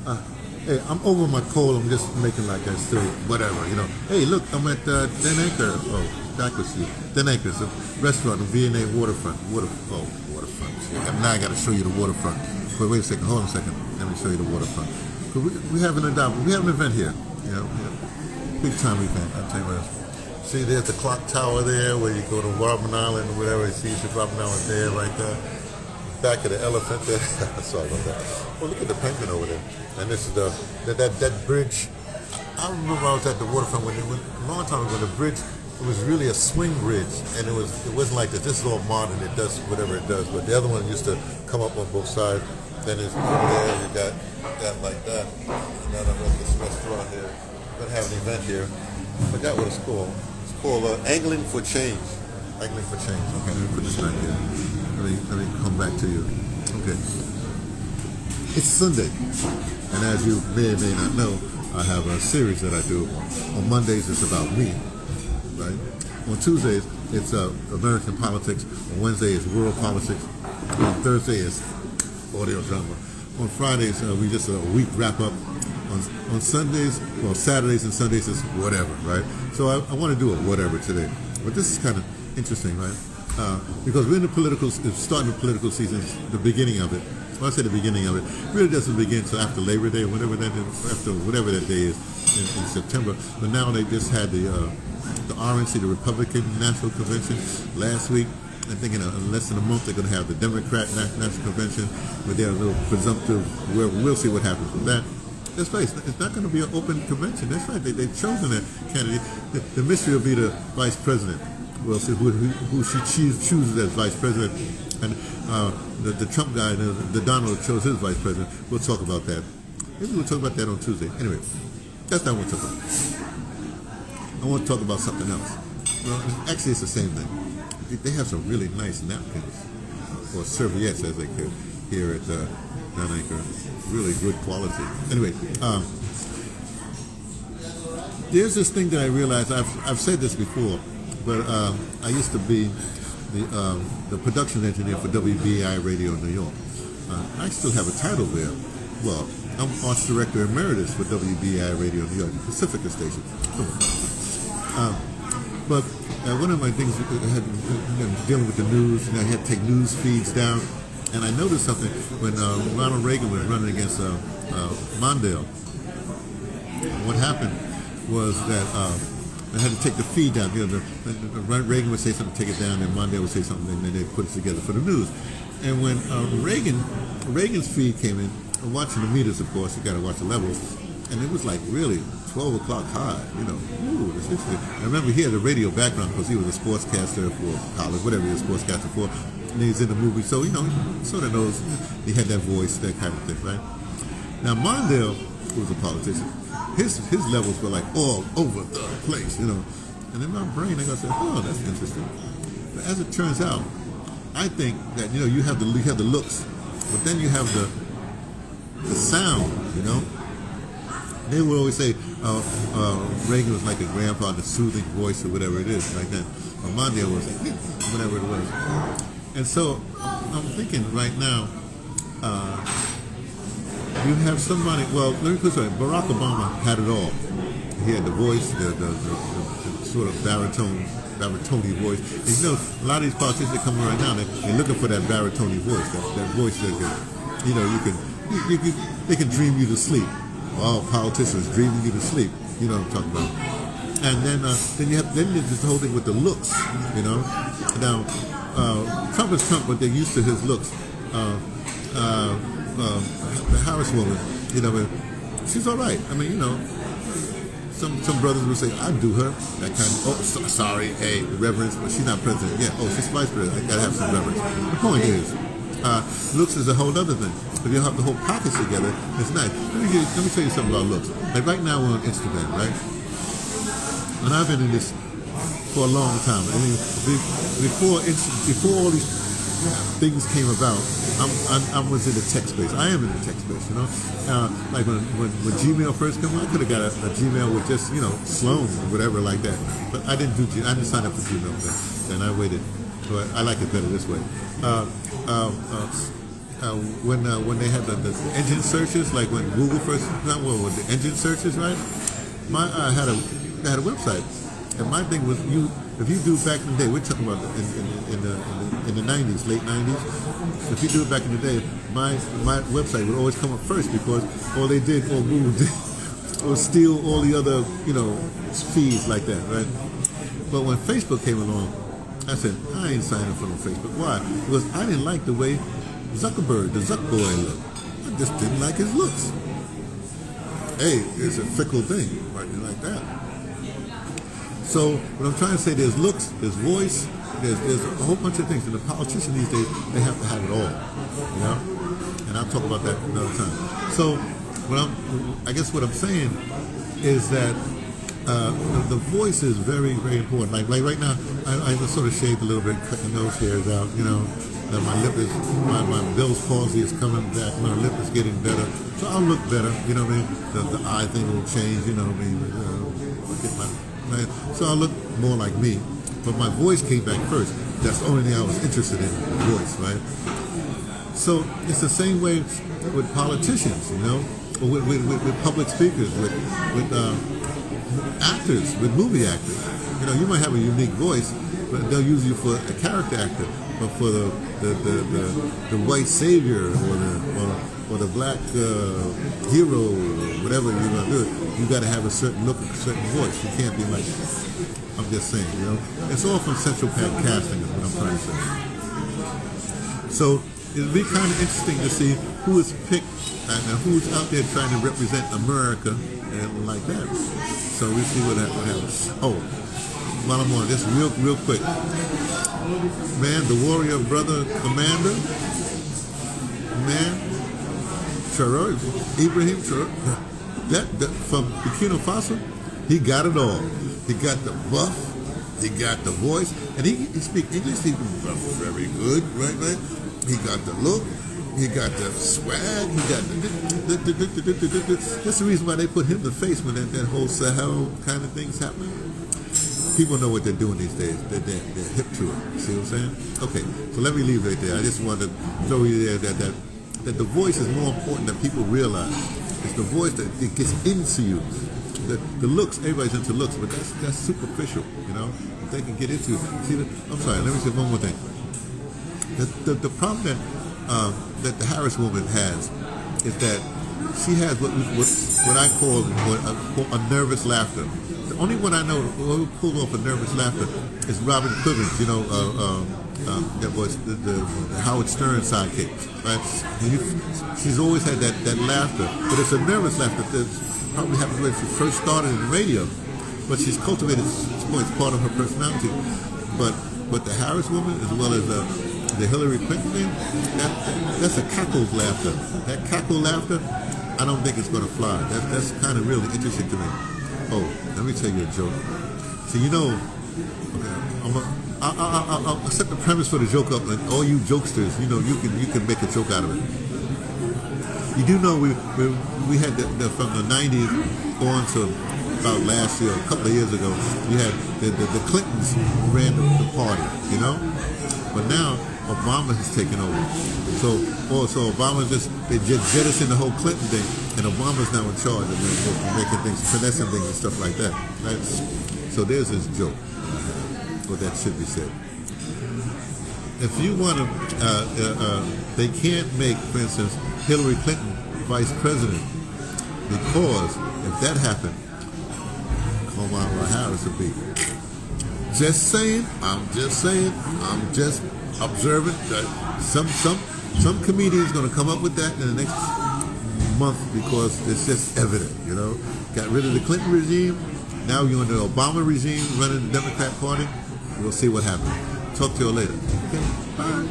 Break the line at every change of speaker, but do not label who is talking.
Hey, I'm over my cold. I'm just making like that still, whatever, you know. Hey, look, I'm at Den Anchor. Oh, back with you. Den Anchor's a restaurant on V&A waterfront. Waterfront. Now I got to show you the waterfront. But wait a second. Hold on a second. Let me show you the waterfront. We have an event here. You know, big time event. I'll tell you what else. See, there's the clock tower there where you go to Robben Island or whatever. You see the Robben Island there, right there. Back of the elephant there. Sorry about that. Well, look at the penguin over there. And this is that bridge. I remember I was at the waterfront when a long time ago. The bridge, it was really a swing bridge, and it wasn't like this. This is all modern. It does whatever it does. But the other one used to come up on both sides. Then it's over there. You got like that. And now I'm at this restaurant here. We're gonna have an event here. I forgot what it's called. It's called Angling for Change. Angling for Change. Okay, let me put this back here. Let me come back to you. Okay. It's Sunday, and as you may or may not know, I have a series that I do. On Mondays, it's about me, right? On Tuesdays, it's American politics. On Wednesday, it's world politics. On Thursday, it's audio drama. On Fridays, we just a week wrap up. On Sundays, well, Saturdays and Sundays is whatever, right? So I want to do a whatever today. But this is kind of interesting, right? Because we're in starting the political season, the beginning of it. When I say the beginning of it, it really doesn't begin until after Labor Day, whatever that is, after whatever that day is in September. But now they just had the RNC, the Republican National Convention, last week. I think in less than a month they're going to have the Democrat National Convention, with their little presumptive. We'll see what happens with that. That's right. It's not going to be an open convention. That's right. They've chosen a candidate. The mystery will be the vice president. We'll see who she chooses as vice president. And the Trump guy, the Donald, chose his vice president. We'll talk about that. Maybe we'll talk about that on Tuesday. Anyway, that's not what I want to talk about. I want to talk about something else. Well, actually, it's the same thing. They have some really nice napkins, or serviettes, as they could, here at Den Anchor. Really good quality. Anyway, there's this thing that I realized. I've said this before, but I used to be the production engineer for WBAI Radio in New York. I still have a title there. Well, I'm arts director emeritus for WBAI Radio in New York, the Pacifica station. But one of my things dealing with the news, I had to take news feeds down, and I noticed something when Ronald Reagan was running against Mondale. What happened was that I had to take the feed down. You know, Reagan would say something, take it down, and Mondale would say something, and then they put it together for the news. And when Reagan's feed came in, I'm watching the meters, of course, you got to watch the levels, and it was like really 12 o'clock high, you know. Ooh, this is it. I remember he had a radio background because he was a sportscaster for college, whatever he was a sportscaster for, and he's in the movie, so, you know, he sort of knows, he had that voice, that kind of thing, right? Now, Mondale, who was a politician, his levels were like all over the place, you know. And in my brain, I go, oh, that's interesting. But as it turns out, I think that, you know, you have the looks, but then you have the sound, you know. They would always say Reagan was like a grandfather, soothing voice or whatever it is, like that. Or Mondale was whatever it was. And so I'm thinking right now, you have somebody, well, let me put it this way, Barack Obama had it all. He had the voice, the sort of baritone voice. And you know, a lot of these politicians that come right now, they're looking for that baritone voice, that voice that can, you know, they can dream you to sleep. All politicians dreaming you to sleep. You know what I'm talking about. And then there's this whole thing with the looks, you know. Now, Trump is Trump, but they're used to his looks. The Harris woman, you know, she's all right. I mean, you know, some brothers would say, I'd do her. That kind of, sorry, hey, reverence, but she's not president. Yeah, she's vice president. I gotta have some reverence. The point is, looks is a whole other thing. If you have the whole package together, it's nice. Let me tell you something about looks. Like right now we're on Instagram, right? And I've been in this for a long time. I mean, before all these things came about, I was in the tech space. I am in the tech space, you know. Like when Gmail first came out, I could have got a Gmail with just, you know, Sloan or whatever like that. But I didn't do Gmail. I didn't sign up for Gmail then. And I waited. So I like it better this way. when they had the engine searches, like when Google first not well with the engine searches, right? My I had a website, and my thing was if you do back in the day, we're talking about in the 90s, late 90s. If you do it back in the day, my website would always come up first because all Google did was steal all the other feeds like that, right? But when Facebook came along, I said I ain't signing for no Facebook. Why? Because I didn't like the way Zuckerberg, the Zuck boy, looked. I just didn't like his looks. Hey, it's a fickle thing, right? Like that. So what I'm trying to say, there's looks, there's voice, there's a whole bunch of things. And the politicians these days, they have to have it all, And I'll talk about that another time. So I guess what I'm saying is that the voice is very, very important. Like right now, I sort of shaved a little bit, cut the nose hairs out, my lip is, my Bell's palsy is coming back, my lip is getting better, so I'll look better, you know what I mean? The eye thing will change, you know what I mean? So I'll look more like me, but my voice came back first. That's the only thing I was interested in, the voice, right? So it's the same way with politicians, or with public speakers, with actors, with movie actors. You might have a unique voice, but they'll use you for a character actor. But for the white savior or the black hero, whatever you're gonna do, you got to have a certain look, a certain voice. You can't be like. I'm just saying, It's all from central casting, is what I'm trying to say. So it'll be kind of interesting to see who is picked and who's out there trying to represent America and like that. So we see what happens. Oh, while I'm on this, real quick. Man, the warrior brother commander, man, Tirade, Ibrahim Tirade, that from Burkina Faso, he got it all. He got the buff, he got the voice, and he speaks English. He's very good, right? He got the look, he got the swag, he got the. That's the reason why they put him to face when that whole Sahel kind of thing's happening. People know what they're doing these days. They're hip to it. You see what I'm saying? Okay, so let me leave right there. I just wanted to throw you there that the voice is more important than people realize. It's the voice that it gets into you. The looks, everybody's into looks, but that's superficial, If they can get into it. See, I'm sorry, let me say one more thing. The problem that the Harris woman has is that she has what I call a nervous laughter. The only one I know who pulled off a nervous laughter is Robin Quivens, that was the Howard Stern sidekick, right? She's always had that laughter, but it's a nervous laughter that probably happened when she first started in radio, but she's cultivated it's part of her personality. But the Harris woman, as well as the Hillary Clinton thing, that's a cackled laughter. That cackled laughter, I don't think it's going to fly. That's kind of really interesting to me. Oh, let me tell you a joke. So I'll set the premise for the joke up, and all you jokesters, you can make a joke out of it. You do know we had from the 90s on to about last year, a couple of years ago, you had the Clintons ran the party, but now Obama has taken over. So Obama they just jettisoned the whole Clinton thing, and Obama's now in charge of making things, finessing things and stuff like that. Right? So there's this joke. Well, that should be said. If you want to, they can't make, for instance, Hillary Clinton vice president, because if that happened, Kamala Harris would be. Just saying. I'm just observing that some comedian's going to come up with that in the next month because it's just evident, Got rid of the Clinton regime. Now you're in the Obama regime running the Democrat Party. We'll see what happens. Talk to you later. Okay, bye.